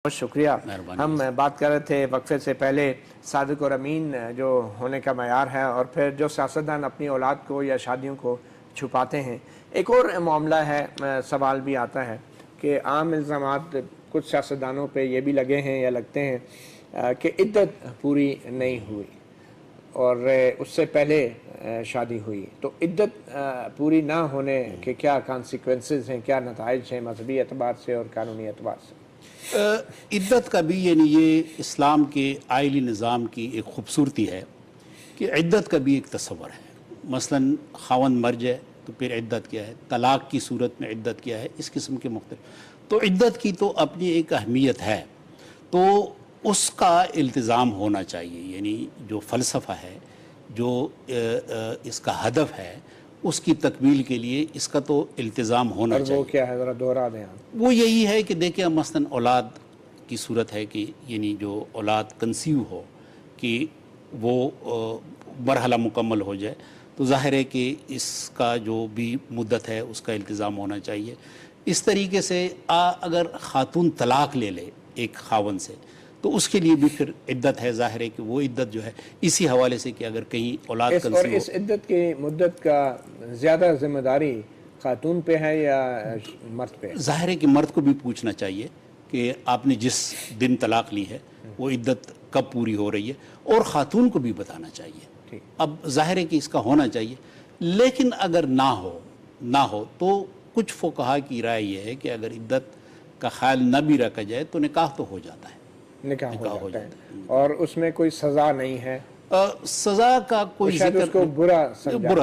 بہت شکریہ۔ ہم بات کر رہے تھے وقفے سے پہلے صادق اور امین جو ہونے کا معیار ہے، اور پھر جو سیاستدان اپنی اولاد کو یا شادیوں کو چھپاتے ہیں۔ ایک اور معاملہ ہے، سوال بھی آتا ہے کہ عام الزامات کچھ سیاستدانوں پہ یہ بھی لگے ہیں یا لگتے ہیں کہ عدت پوری نہیں ہوئی اور اس سے پہلے شادی ہوئی، تو عدت پوری نہ ہونے کے کیا کانسیکوینسز ہیں، کیا نتائج ہیں مذہبی اعتبار سے اور قانونی اعتبار سے؟ عدت کا بھی یعنی یہ اسلام کے آئلی نظام کی ایک خوبصورتی ہے کہ عدت کا بھی ایک تصور ہے۔ مثلا خاوند مر جائے تو پھر عدت کیا ہے، طلاق کی صورت میں عدت کیا ہے، اس قسم کے مختلف، تو عدت کی تو اپنی ایک اہمیت ہے، تو اس کا التزام ہونا چاہیے۔ یعنی جو فلسفہ ہے، جو اس کا ہدف ہے، اس کی تکمیل کے لیے اس کا تو التزام ہونا چاہیے۔ اور وہ کیا ہے، ذرا دوہرا دیں آپ۔ وہ یہی ہے کہ دیکھیں مثلا اولاد کی صورت ہے کہ یعنی جو اولاد کنسیو ہو کہ وہ مرحلہ مکمل ہو جائے، تو ظاہر ہے کہ اس کا جو بھی مدت ہے اس کا التزام ہونا چاہیے۔ اس طریقے سے اگر خاتون طلاق لے لے ایک خاوند سے تو اس کے لیے بھی پھر عدت ہے، ظاہر ہے کہ وہ عدت جو ہے اسی حوالے سے کہ اگر کہیں اولاد کنسیو ہو۔ اور اس عدت کی مدت کا زیادہ ذمہ داری خاتون پہ ہے یا مرد پہ؟ ظاہر ہے کہ مرد کو بھی پوچھنا چاہیے کہ آپ نے جس دن طلاق لی ہے وہ عدت کب پوری ہو رہی ہے، اور خاتون کو بھی بتانا چاہیے۔ اب ظاہر ہے کہ اس کا ہونا چاہیے، لیکن اگر نہ ہو تو کچھ فقہا کی رائے یہ ہے کہ اگر عدت کا خیال نہ بھی رکھا جائے تو نکاح تو ہو جاتا ہے، نکاح ہو جاتا ہے، اور اس میں کوئی سزا نہیں ہے، سزا کا کوئی شاید اس کو برا سمجھا